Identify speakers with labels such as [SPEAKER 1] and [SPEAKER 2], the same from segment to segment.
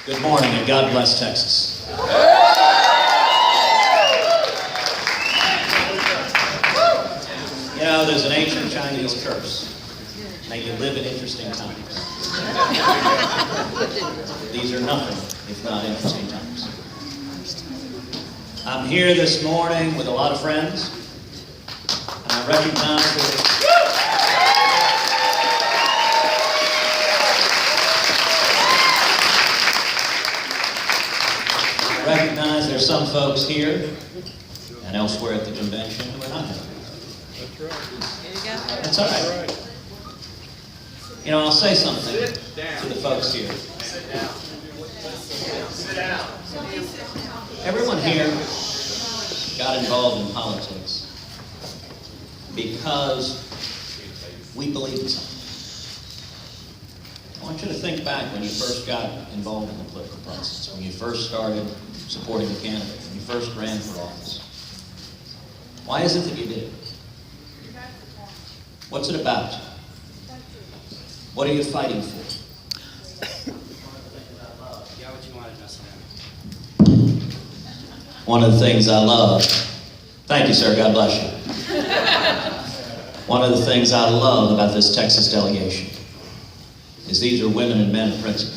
[SPEAKER 1] Good morning and God bless Texas. You know, there's an ancient Chinese curse. May you live in interesting times. These are nothing if not interesting times. I'm here this morning with a lot of friends, and I recognize there's some folks here and elsewhere at the convention who are not here. That's all right. You know, I'll say something to the folks here. Sit down. Everyone here got involved in politics because we believe in something. I want you to think back when you first got involved in the political process, when you first started supporting a candidate, when you first ran for office. Why is it that you did it? What's it about? What are you fighting for? One of the things I love, thank you, sir, God bless you. One of the things I love about this Texas delegation is these are women and men of principle.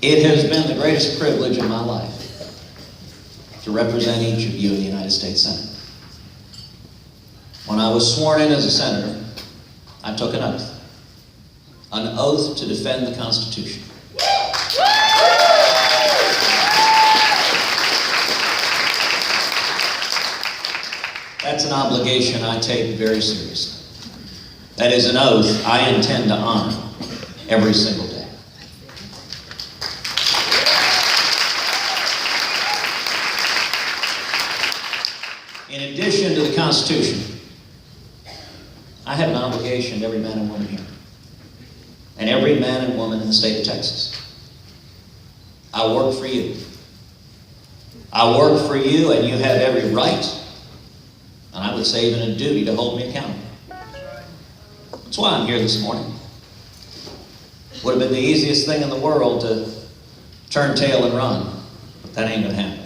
[SPEAKER 1] It has been the greatest privilege in my life to represent each of you in the United States Senate. When I was sworn in as a senator, I took an oath to defend the Constitution. That's an obligation I take very seriously. That is an oath I intend to honor every single day. In addition to the Constitution, I have an obligation to every man and woman here, and every man and woman in the state of Texas. I work for you. I work for you, and you have every right, and I would say even a duty, to hold me accountable. That's why I'm here this morning. Would have been the easiest thing in the world to turn tail and run, but that ain't gonna happen.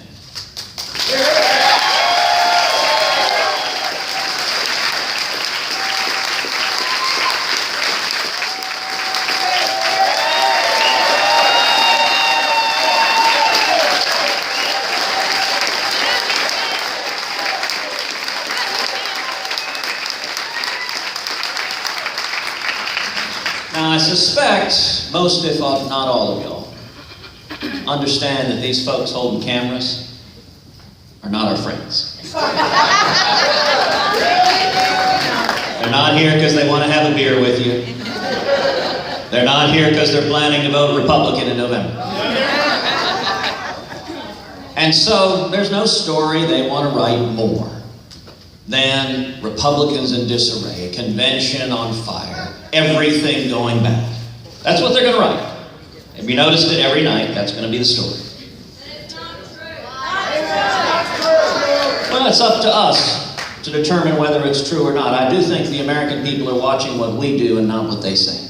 [SPEAKER 1] Now, I suspect most, if not all of y'all, understand that these folks holding cameras are not our friends. They're not here because they want to have a beer with you. They're not here because they're planning to vote Republican in November. And so, there's no story they want to write more than Republicans in disarray, a convention on fire, everything going bad. That's what they're going to write. Have you noticed it every night? That's going to be the story. Well, it's up to us to determine whether it's true or not. I do think the American people are watching what we do and not what they say.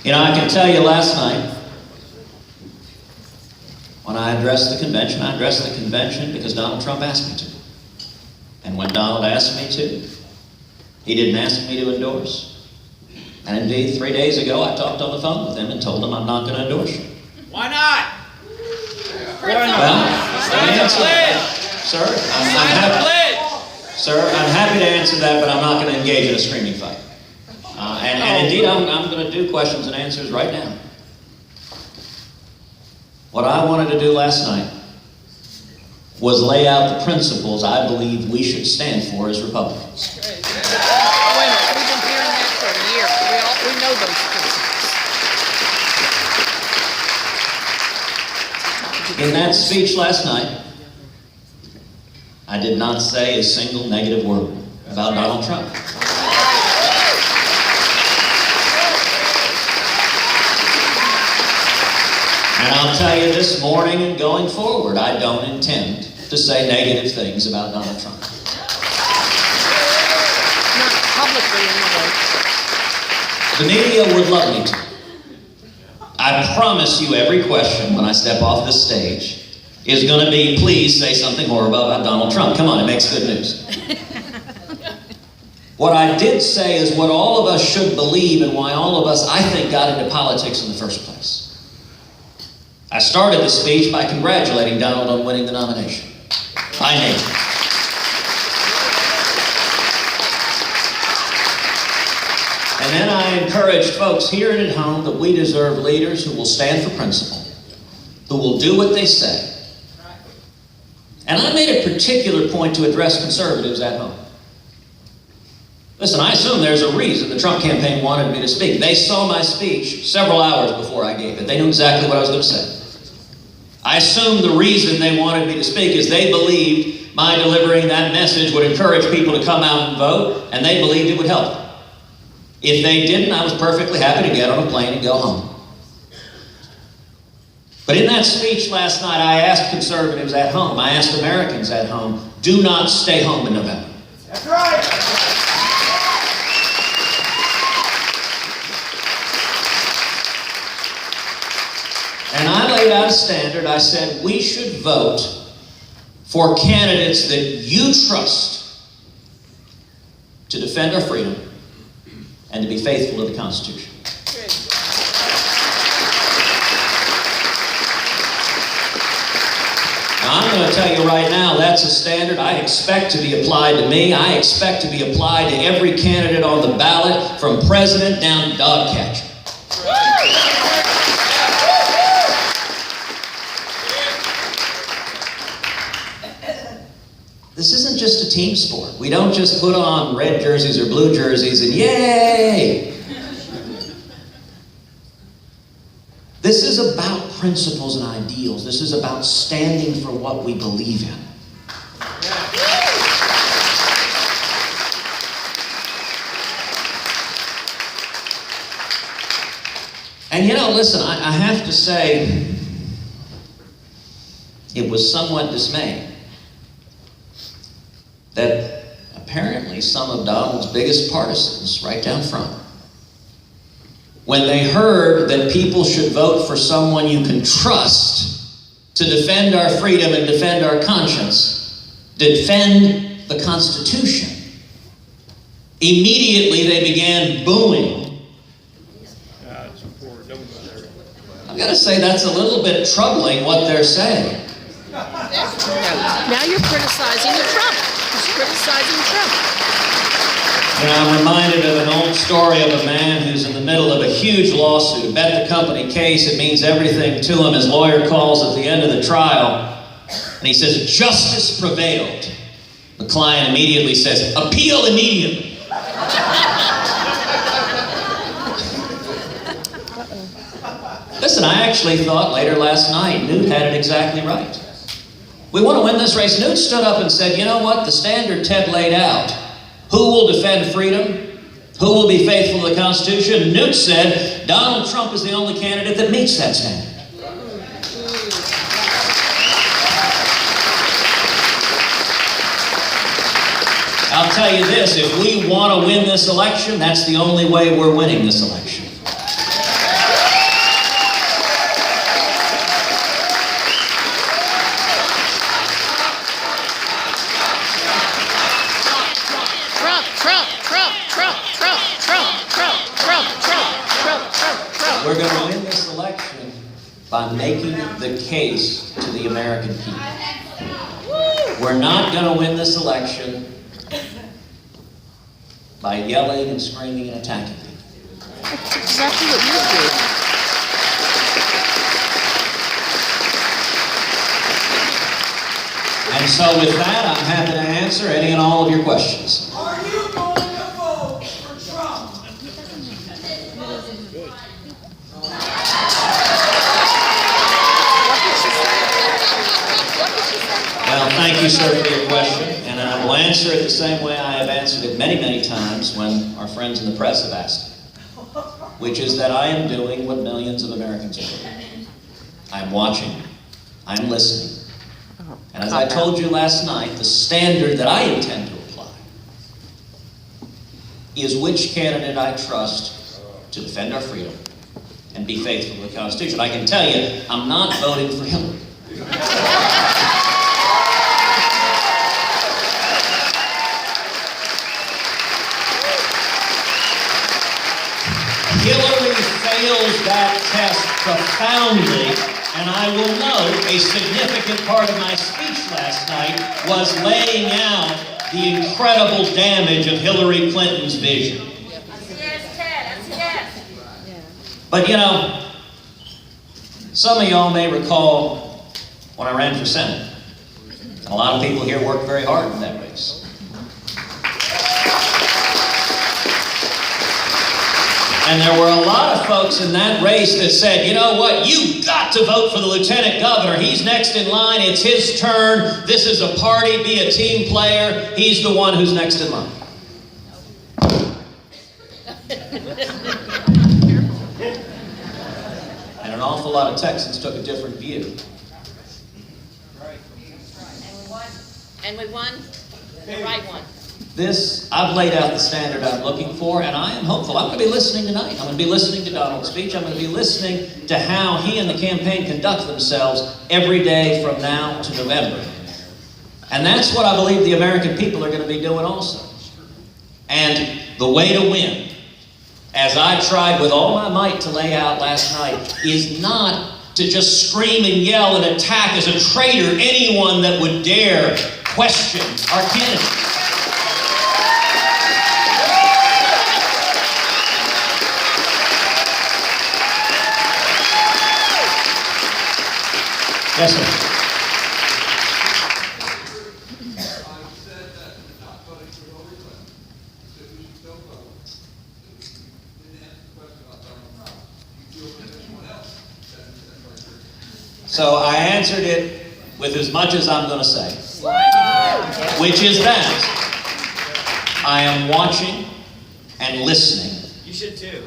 [SPEAKER 1] You know, I can tell you last night, when I addressed the convention because Donald Trump asked me to. And when Donald asked me to, he didn't ask me to endorse. And indeed, 3 days ago, I talked on the phone with him and told him I'm not going to endorse you.
[SPEAKER 2] Why not?
[SPEAKER 1] Well, let me answer that. Sir, I'm happy to answer that, but I'm not going to engage in a screaming fight. And indeed, I'm going to do questions and answers right now. What I wanted to do last night was lay out the principles I believe we should stand for as Republicans.
[SPEAKER 2] Wait a minute, we've been hearing that for a year. We know those principles.
[SPEAKER 1] In that speech last night, I did not say a single negative word about Donald Trump. And I'll tell you this morning and going forward, I don't intend to say negative things about Donald Trump.
[SPEAKER 2] Not publicly anyway.
[SPEAKER 1] The media would love me to. I promise you every question when I step off this stage is going to be, please say something horrible about Donald Trump. Come on, it makes good news. What I did say is what all of us should believe and why all of us, I think, got into politics in the first place. I started the speech by congratulating Donald on winning the nomination. By name. And then I encouraged folks here and at home that we deserve leaders who will stand for principle, who will do what they say. And I made a particular point to address conservatives at home. Listen, I assume there's a reason the Trump campaign wanted me to speak. They saw my speech several hours before I gave it. They knew exactly what I was going to say. I assume the reason they wanted me to speak is they believed my delivering that message would encourage people to come out and vote, and they believed it would help them. If they didn't, I was perfectly happy to get on a plane and go home. But in that speech last night, I asked conservatives at home, I asked Americans at home, do not stay home in November.
[SPEAKER 3] That's right.
[SPEAKER 1] And I laid out a standard. I said, we should vote for candidates that you trust to defend our freedom and to be faithful to the Constitution. Now, I'm going to tell you right now, that's a standard I expect to be applied to me. I expect to be applied to every candidate on the ballot, from president down to dog catcher. This isn't just a team sport. We don't just put on red jerseys or blue jerseys and yay! This is about principles and ideals. This is about standing for what we believe in. And you know, listen, I have to say, it was somewhat dismaying that apparently some of Donald's biggest partisans, right down front, when they heard that people should vote for someone you can trust to defend our freedom and defend our conscience, defend the Constitution, immediately they began booing. I've got to say that's a little bit troubling what they're saying.
[SPEAKER 2] Now you're criticizing Trump. He's criticizing Trump.
[SPEAKER 1] You know, I'm reminded of an old story of a man who's in the middle of a huge lawsuit, bet the company case, it means everything to him. His lawyer calls at the end of the trial, and he says, justice prevailed. The client immediately says, appeal immediately. Listen, I actually thought later last night, Newt had it exactly right. We want to win this race. Newt stood up and said, you know what, the standard Ted laid out, who will defend freedom? Who will be faithful to the Constitution? Newt said, Donald Trump is the only candidate that meets that standard. I'll tell you this, if we want to win this election, that's the only way we're winning this election. We're going to win this election by making the case to the American people. We're not going to win this election by yelling and screaming and attacking people.
[SPEAKER 2] That's exactly what you do.
[SPEAKER 1] And so with that, I'm happy to answer any and all of your questions.
[SPEAKER 3] Are you going to vote for Trump?
[SPEAKER 1] Well, thank you, sir, for your question. And I will answer it the same way I have answered it many, many times when our friends in the press have asked it, which is that I am doing what millions of Americans are doing. I'm watching. I'm listening. And as I told you last night, the standard that I intend to apply is which candidate I trust to defend our freedom and be faithful to the Constitution. I can tell you, I'm not voting for Hillary. Hillary fails that test profoundly, and I will note a significant part of my speech last night was laying out the incredible damage of Hillary Clinton's vision.
[SPEAKER 4] Yes, Ted, that's yes.
[SPEAKER 1] But you know, some of y'all may recall when I ran for Senate. A lot of people here worked very hard in that race. And there were a lot of folks in that race that said, you know what, you've got to vote for the lieutenant governor. He's next in line. It's his turn. This is a party. Be a team player. He's the one who's next in line. And an awful lot of Texans took a different view.
[SPEAKER 4] And we won the right one.
[SPEAKER 1] I've laid out the standard I'm looking for, and I am hopeful. I'm going to be listening tonight. I'm going to be listening to Donald's speech. I'm going to be listening to how he and the campaign conduct themselves every day from now to November. And that's what I believe the American people are going to be doing also. And the way to win, as I tried with all my might to lay out last night, is not to just scream and yell and attack as a traitor anyone that would dare question our candidate. Yes, sir. So I answered it with as much as I'm going to say, which is that I am watching and listening.
[SPEAKER 5] You should too.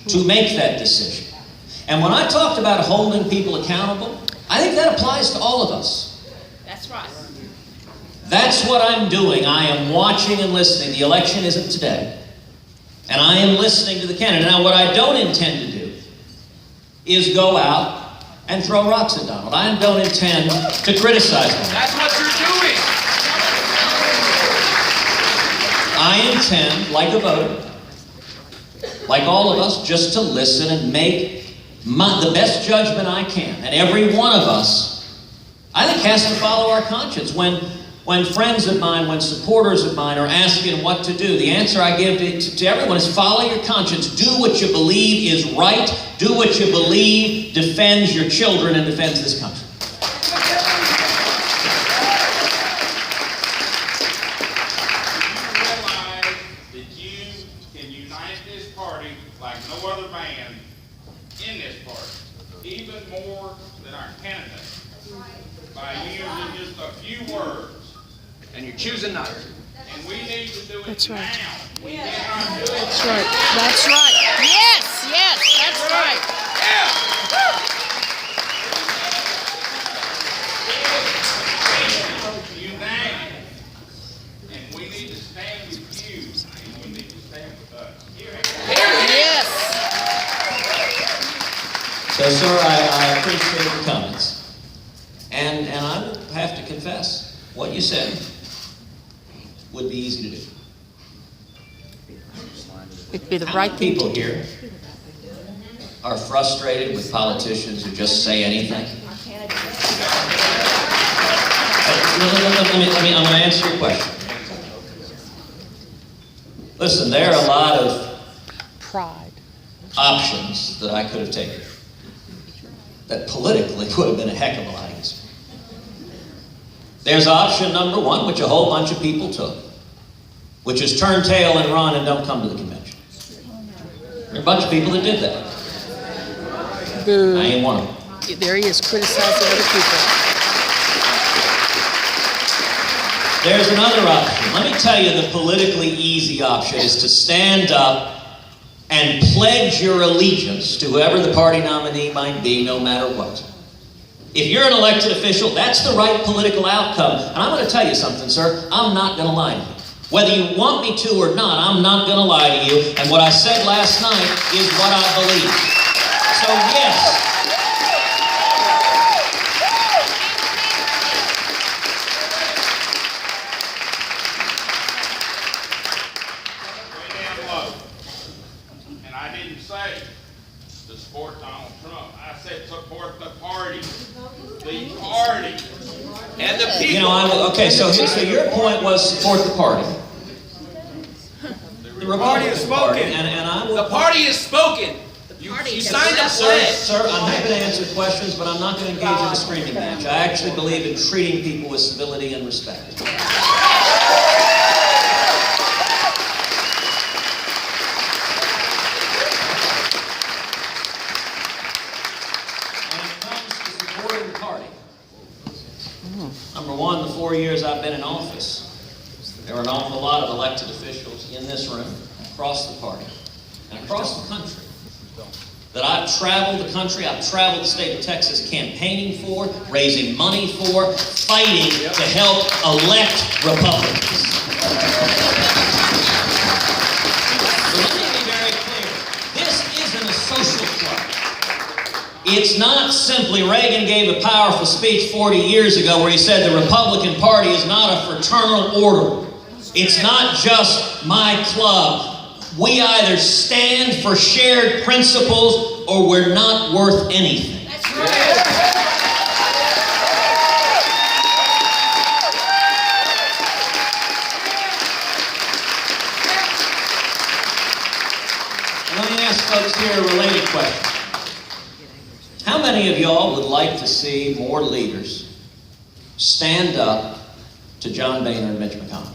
[SPEAKER 1] To make that decision. And when I talked about holding people accountable, I think that applies to all of us.
[SPEAKER 4] That's right.
[SPEAKER 1] That's what I'm doing. I am watching and listening. The election isn't today. And I am listening to the candidate. Now, what I don't intend to do is go out and throw rocks at Donald. I don't intend to criticize him.
[SPEAKER 5] That's what you're doing.
[SPEAKER 1] I intend, like a voter, like all of us, just to listen and make the best judgment I can. And every one of us, I think, has to follow our conscience. When friends of mine, when supporters of mine are asking what to do, the answer I give to everyone is follow your conscience. Do what you believe is right. Do what you believe defends your children and defends this country.
[SPEAKER 6] Realize that you can unite this party like no other man in this party, even more than our candidate, by using just a few words.
[SPEAKER 5] And you're choosing not to.
[SPEAKER 6] And we need to do it
[SPEAKER 2] That's right.
[SPEAKER 6] now. We cannot do it.
[SPEAKER 2] That's right. That's right. Yes, yes, that's right.
[SPEAKER 6] Unite. And we need to stand with you. And we need to stand with us.
[SPEAKER 2] Yes.
[SPEAKER 1] So, sir, I appreciate the comments. And I will have to confess, what you said would be easy to do.
[SPEAKER 2] It'd be the
[SPEAKER 1] How
[SPEAKER 2] right
[SPEAKER 1] many
[SPEAKER 2] thing to
[SPEAKER 1] people
[SPEAKER 2] do.
[SPEAKER 1] here are frustrated with politicians who just say anything? I'm going to answer your question. Listen, there are a lot of
[SPEAKER 2] Pride.
[SPEAKER 1] options that I could have taken that politically would have been a heck of a lot easier. There's option number one, which a whole bunch of people took, which is turn tail and run and don't come to the convention. There are a bunch of people that did that.
[SPEAKER 2] Boo.
[SPEAKER 1] I ain't one of them.
[SPEAKER 2] There he is criticizing other people.
[SPEAKER 1] There's another option. Let me tell you, the politically easy option is to stand up and pledge your allegiance to whoever the party nominee might be, no matter what. If you're an elected official, that's the right political outcome. And I'm going to tell you something, sir. I'm not going to lie to you. Whether you want me to or not, I'm not going to lie to you. And what I said last night is what I believe. So yes.
[SPEAKER 6] Way down low. And I didn't say to support Donald Trump. I said support the party. The party.
[SPEAKER 5] And the people.
[SPEAKER 1] You know, okay, so your point was support the party. The Republican Party, and I will...
[SPEAKER 5] The party has spoken. You signed a pledge.
[SPEAKER 1] Sir, I'm happy to answer questions, but I'm not going to engage in a screaming match. I actually believe in treating people with civility and respect. When it comes to supporting the party, number one, the 4 years I've been in office, there were an awful lot of elected officials in this room, across the party, and across the country, that I've traveled the country, I've traveled the state of Texas campaigning for, raising money for, fighting to help elect Republicans. So let me be very clear. This isn't a social club. It's not simply Reagan gave a powerful speech 40 years ago where he said the Republican Party is not a fraternal order. It's not just my club. We either stand for shared principles or we're not worth anything.
[SPEAKER 4] That's right.
[SPEAKER 1] Let me ask folks here a related question. How many of y'all would like to see more leaders stand up to John Boehner and Mitch McConnell?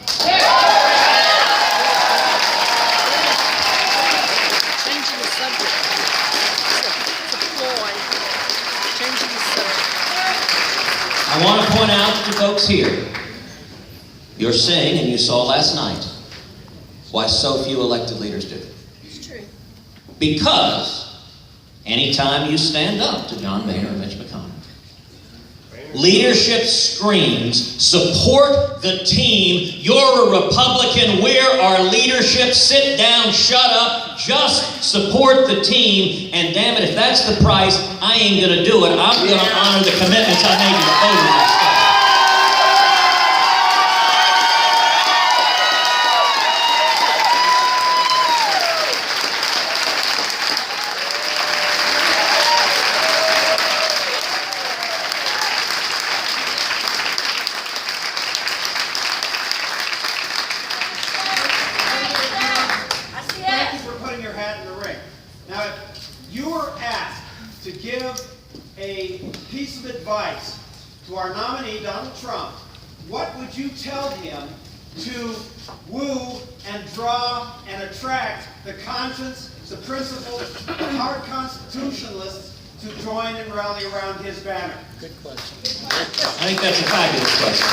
[SPEAKER 2] Changing the subject. Deploy. Changing the subject.
[SPEAKER 1] I want to point out to folks here, you're seeing, and you saw last night, why so few elected leaders do.
[SPEAKER 4] It's true.
[SPEAKER 1] Because anytime you stand up to John Boehner and Mitch McConnell, leadership screams, support the team. You're a Republican. We're our leadership. Sit down, shut up, just support the team. And damn it, if that's the price, I ain't going to do it. I'm going to honor the commitments I made to the voters this time.
[SPEAKER 3] Thank you for putting your hat in the ring. Now, if you were asked to give a piece of advice to our nominee, Donald Trump, what would you tell him to woo and draw and attract the conscience, the principles, the hard constitutionalists to join and rally around his banner?
[SPEAKER 2] Good question.
[SPEAKER 1] I think that's a fabulous question.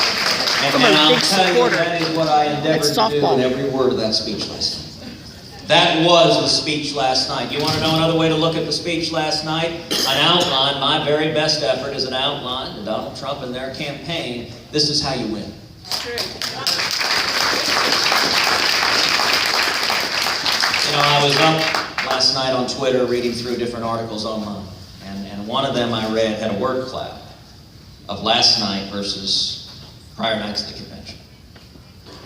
[SPEAKER 1] And,
[SPEAKER 2] I'm a
[SPEAKER 1] I'll
[SPEAKER 2] big
[SPEAKER 1] tell you,
[SPEAKER 2] supporter.
[SPEAKER 1] that is what I endeavored
[SPEAKER 2] It's
[SPEAKER 1] to do
[SPEAKER 2] softball.
[SPEAKER 1] in every word of that speech last night. That was the speech last night. You want to know another way to look at the speech last night? An outline, my very best effort is an outline to Donald Trump and their campaign. This is how you win.
[SPEAKER 4] True.
[SPEAKER 1] You know, I was up last night on Twitter reading through different articles online, and one of them I read had a word cloud of last night versus prior nights at the convention.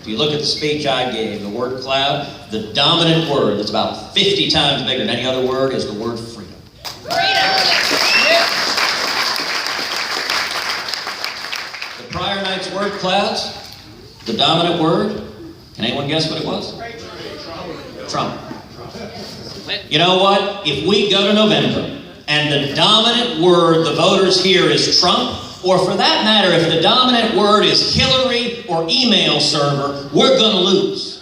[SPEAKER 1] If you look at the speech I gave, the word cloud, the dominant word that's about 50 times bigger than any other word is the word freedom. The prior night's word clouds, the dominant word, can anyone guess what it was? Trump. You know what? If we go to November and the dominant word the voters hear is Trump, or for that matter, if the dominant word is Hillary or email server, we're going to lose.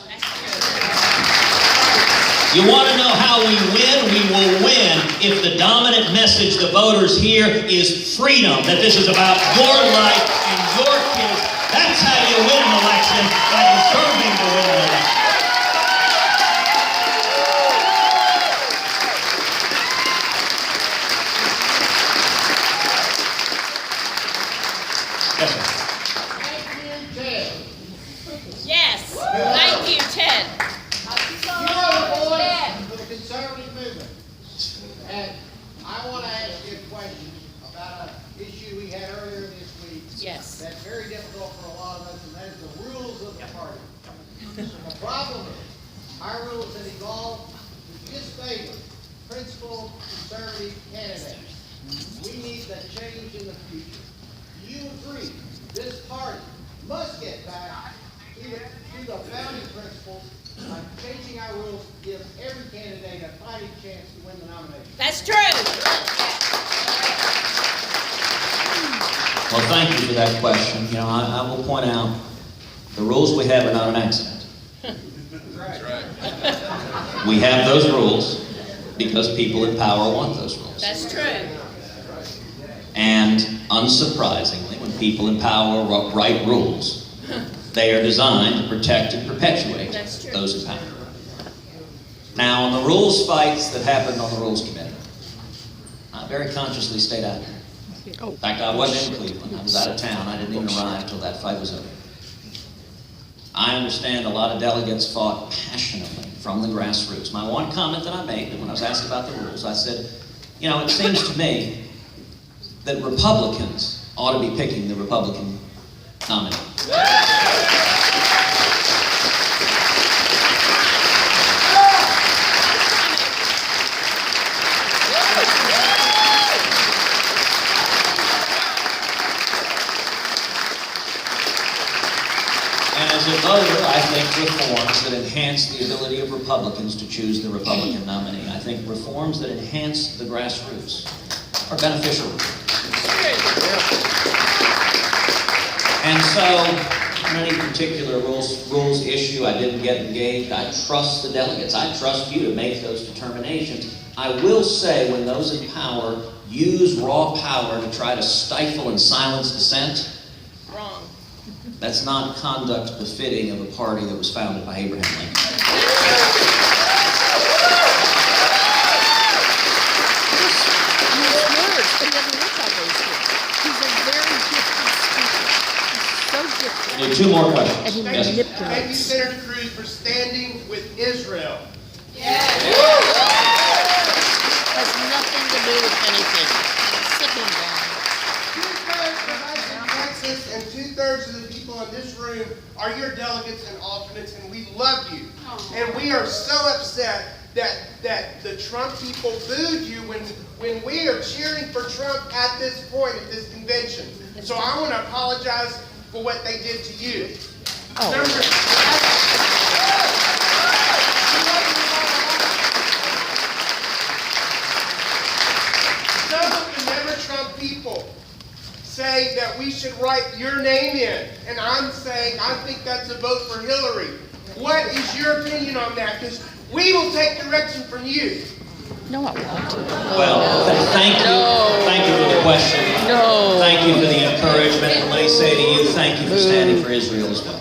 [SPEAKER 1] You want to know how we win? We will win if the dominant message the voters hear is freedom, that this is about your life and your kids. That's how you win an election, by deserving to win an election.
[SPEAKER 7] peaceful, conservative candidate. We need the change in the future. Do you agree this party must get back to the founding principles by changing our rules to give every candidate a fighting chance to win the nomination?
[SPEAKER 4] That's true.
[SPEAKER 1] Well, thank you for that question. You know, I will point out, the rules we have are not an accident.
[SPEAKER 5] That's right.
[SPEAKER 1] We have those rules because people in power want those rules.
[SPEAKER 4] That's true.
[SPEAKER 1] And unsurprisingly, when people in power write rules, they are designed to protect and perpetuate
[SPEAKER 4] That's true.
[SPEAKER 1] those in power. Now, on the rules fights that happened on the Rules Committee, I very consciously stayed out there. In fact, I wasn't in Cleveland. I was out of town. I didn't even arrive until that fight was over. I understand a lot of delegates fought passionately from the grassroots. My one comment that I made when I was asked about the rules, I said, you know, it seems to me that Republicans ought to be picking the Republican nominee. And as a voter, I think reforms that enhance the ability of Republicans to choose the Republican nominee, I think reforms that enhance the grassroots are beneficial. And so, on any particular rules issue, I didn't get engaged. I trust the delegates. I trust you to make those determinations. I will say, when those in power use raw power to try to stifle and silence dissent,
[SPEAKER 4] Wrong.
[SPEAKER 1] that's not conduct befitting of a party that was founded by Abraham Lincoln. We need two more questions.
[SPEAKER 7] Thank you, Senator Cruz, for standing with Israel.
[SPEAKER 2] Has nothing to do with anything. Sit him down.
[SPEAKER 7] 2/3 of us in Texas and 2/3 of the people in this room are your delegates and alternates, and we love you. And we are so upset that the Trump people booed you when we are cheering for Trump at this point at this convention. So I want to apologize for what they did to you. Some of the Never Trump people say that we should write your name in, and I'm saying I think that's a vote for Hillary. What is your opinion on that? Because we will take direction from you.
[SPEAKER 2] No, I won't.
[SPEAKER 1] Well, thank you. Thank you for the question.
[SPEAKER 2] No.
[SPEAKER 1] Thank you for the encouragement. And let me say to you, thank you for standing for Israel as well.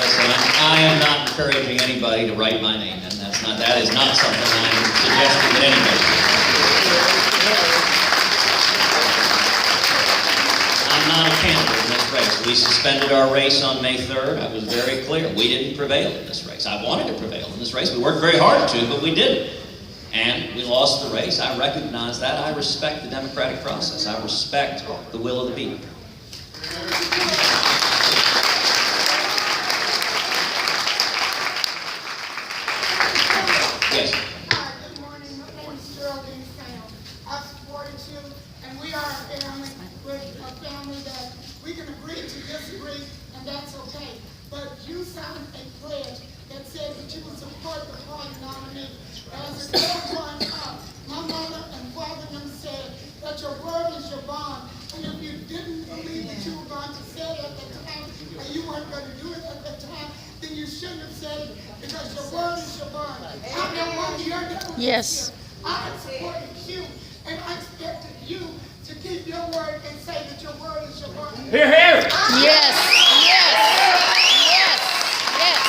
[SPEAKER 1] Listen, I am not encouraging anybody to write my name in. That is not something I'm suggesting that anybody do. I'm not a candidate in this race. We suspended our race on May 3rd. I was very clear. We didn't prevail in this race. I wanted to prevail in this race. We worked very hard to, but we didn't. And we lost the race. I recognize that. I respect the democratic process. I respect the will of the people. Yes.
[SPEAKER 8] Hi, good morning. My name is Geraldine Sam. I've supported you, and we are a family. We're a family that we can agree to disagree, and that's okay. But you signed a pledge that said that you would support the party nominee. As a girl growing up, my mother and father them said that your word is your bond. And if you didn't believe that you were going to say it at the time, or you weren't going to do it at the time, then you shouldn't have said it, because your word is your bond. I'm not one of your delegates
[SPEAKER 2] Yes.
[SPEAKER 8] here. I have supported you, and I expected you to keep your word and say that your word is your bond.
[SPEAKER 5] Here, here.
[SPEAKER 2] Yes. Yes. Yes. Yes.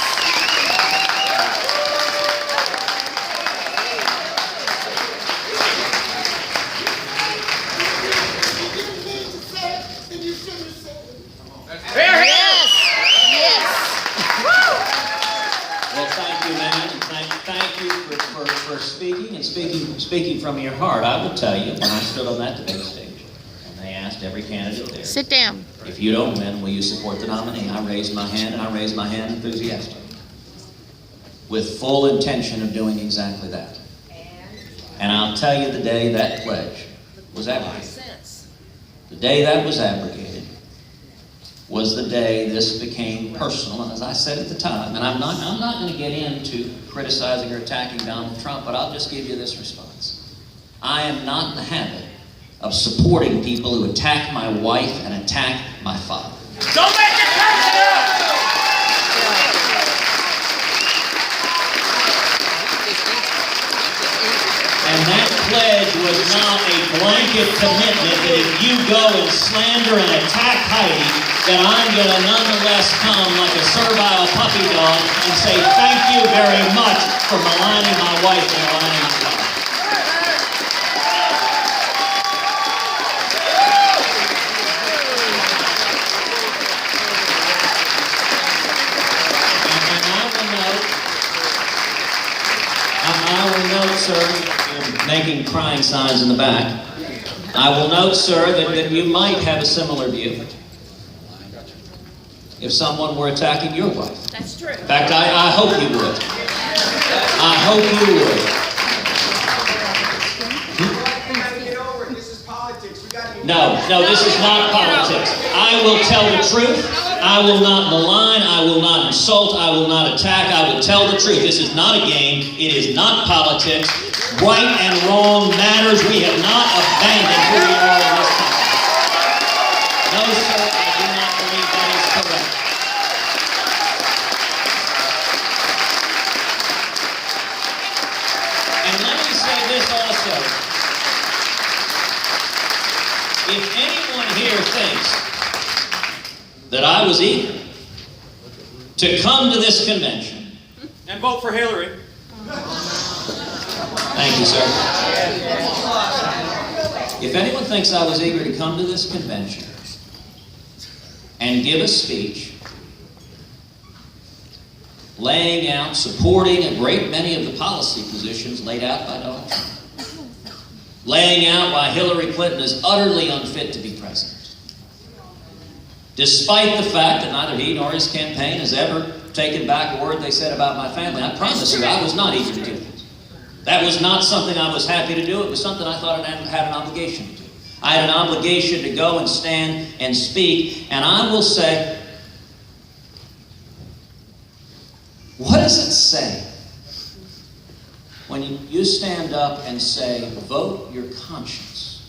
[SPEAKER 8] If you didn't need to say it, then you shouldn't have said it.
[SPEAKER 5] Here, here.
[SPEAKER 2] Yes. Yes.
[SPEAKER 1] Well, thank you, man, and thank you for speaking and speaking from your heart. I will tell you, when I stood on that debate stage, and they asked every candidate there,
[SPEAKER 2] Sit down.
[SPEAKER 1] if you don't win, will you support the nominee? I raised my hand, and I raised my hand enthusiastically. with full intention of doing exactly that. And I'll tell you the day that pledge was abrogated. The day that was abrogated was the day this became personal. And as I said at the time, and I'm not going to get into criticizing or attacking Donald Trump, but I'll just give you this response. I am not in the habit of supporting people who attack my wife and attack my father.
[SPEAKER 3] Don't make it personal!
[SPEAKER 1] And that pledge was not a blanket commitment that if you go and slander and attack Heidi, that I'm going to nonetheless come like a servile puppy dog and say thank you very much for maligning my wife and maligning my father. I will note, sir, you're making crying signs in the back. I will note, sir, that you might have a similar view if someone were attacking your wife.
[SPEAKER 4] That's true.
[SPEAKER 1] In fact, I hope you would. I hope you would.
[SPEAKER 3] Get over it. This is politics. We got to
[SPEAKER 1] No, this is not politics. I will tell the truth. I will not malign. I will not insult. I will not attack. I will tell the truth. This is not a game. It is not politics. Right and wrong matters. We have not abandoned who we are in this country. No, sir, I do not believe that is correct. And let me say this also. If anyone here thinks that I was eager to come to this convention
[SPEAKER 3] and vote for Hillary.
[SPEAKER 1] Thank you, sir. If anyone thinks I was eager to come to this convention and give a speech laying out, supporting a great many of the policy positions laid out by Donald Trump, laying out why Hillary Clinton is utterly unfit to be president, despite the fact that neither he nor his campaign has ever taken back a word they said about my family, I promise you I was not eager to do that. That was not something I was happy to do. It was something I thought I had an obligation to do. I had an obligation to go and stand and speak. And I will say, what does it say when you stand up and say, vote your conscience?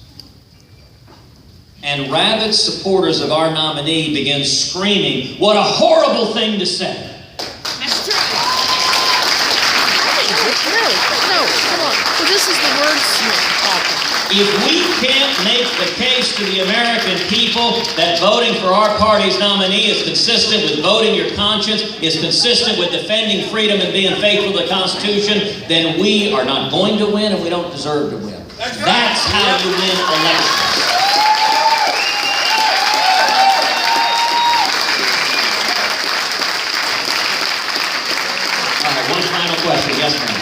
[SPEAKER 1] And rabid supporters of our nominee begin screaming, what a horrible thing to say.
[SPEAKER 4] That's true.
[SPEAKER 2] Really? No, come on. So this is the wordsmith talking.
[SPEAKER 1] If we can't make the case to the American people that voting for our party's nominee is consistent with voting your conscience, is consistent with defending freedom and being faithful to the Constitution, then we are not going to win and we don't deserve to win. That's how you win elections. All right, one final question. Yes, ma'am.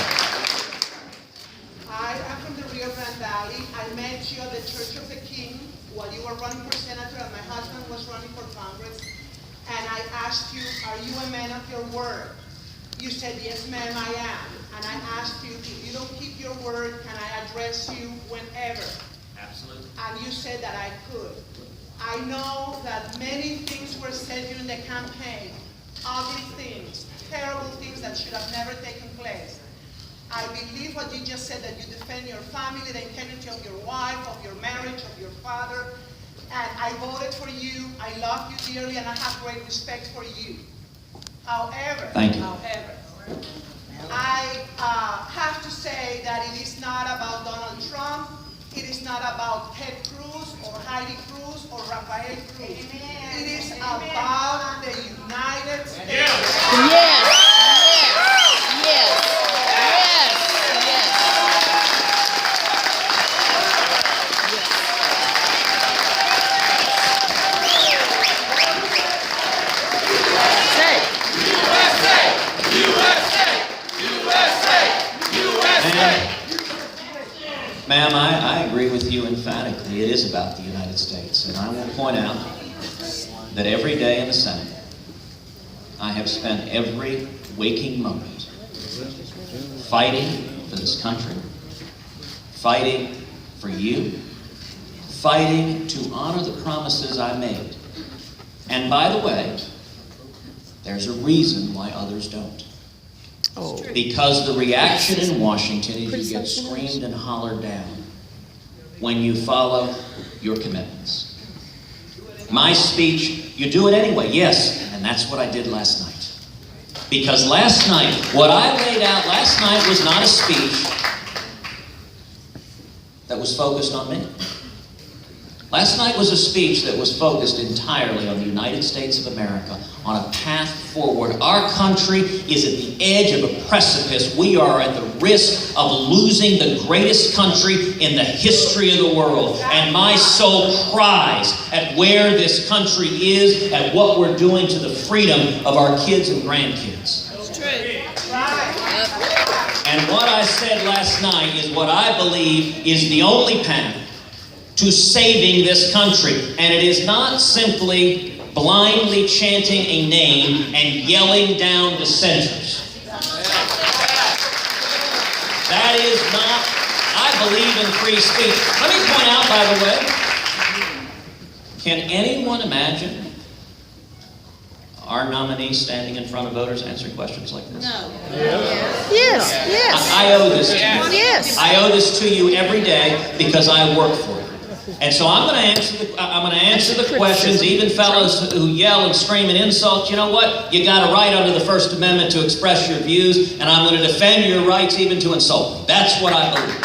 [SPEAKER 9] I am from the Rio Grande Valley. I met you at the Church of the King while you were running for senator and my husband was running for Congress. And I asked you, are you a man of your word? You said, yes, ma'am, I am. And I asked you, if you don't keep your word, can I address you whenever?
[SPEAKER 1] Absolutely.
[SPEAKER 9] And you said that I could. I know that many things were said during the campaign, ugly things, terrible things that should have never taken place. I believe what you just said, that you defend your family, the integrity of your wife, of your marriage, of your father. And I voted for you. I love you dearly, and I have great respect for you. However,
[SPEAKER 1] Thank you.
[SPEAKER 9] I have to say that it is not about Donald Trump. It is not about Ted Cruz or Heidi Cruz or Rafael Cruz. It is about the United States.
[SPEAKER 2] Yes, yes, yes, yes,
[SPEAKER 1] Ma'am, I agree with you emphatically. It is about the United States. And I will point out that every day in the Senate, I have spent every waking moment fighting for this country, fighting for you, fighting to honor the promises I made. And by the way, there's a reason why others don't. Because the reaction in Washington is you get screamed and hollered down when you follow your commitments. My speech, you do it anyway, yes, and that's what I did last night. Because last night, what I laid out last night was not a speech that was focused on me. Last night was a speech that was focused entirely on the United States of America, on a path forward. Our country is at the edge of a precipice. We are at the risk of losing the greatest country in the history of the world. And my soul cries at where this country is, at what we're doing to the freedom of our kids and grandkids.
[SPEAKER 4] It's true.
[SPEAKER 1] And what I said last night is what I believe is the only path to saving this country. And it is not simply blindly chanting a name and yelling down dissenters. That is not, I believe in free speech. Let me point out, by the way, can anyone imagine our nominee standing in front of voters answering questions like this?
[SPEAKER 4] No.
[SPEAKER 2] Yes, yes.
[SPEAKER 1] I owe this to you.
[SPEAKER 2] Yes.
[SPEAKER 1] I owe this to you every day because I work for you. And so I'm going to answer the questions, even fellows who yell and scream and insult. You know what? You got a right under the First Amendment to express your views, and I'm going to defend your rights even to insult me. That's what I believe.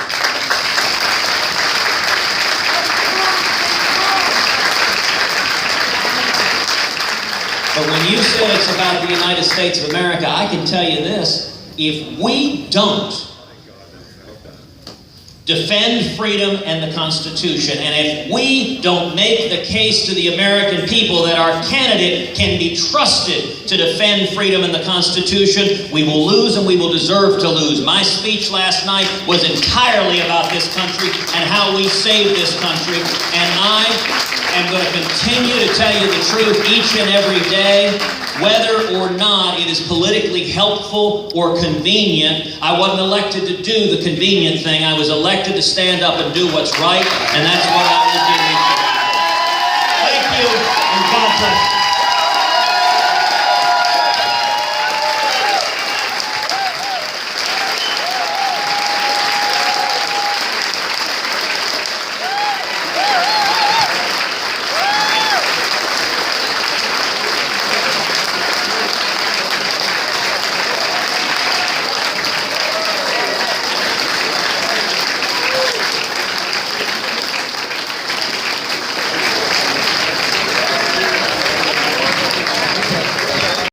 [SPEAKER 1] But when you say it's about the United States of America, I can tell you this. If we don't defend freedom and the Constitution, and if we don't make the case to the American people that our candidate can be trusted to defend freedom and the Constitution, we will lose and we will deserve to lose. My speech last night was entirely about this country and how we save this country, and I am going to continue to tell you the truth each and every day, whether or not it is politically helpful or convenient. I wasn't elected to do the convenient thing. I was elected to stand up and do what's right, and that's what I will do. Thank you, and God bless you.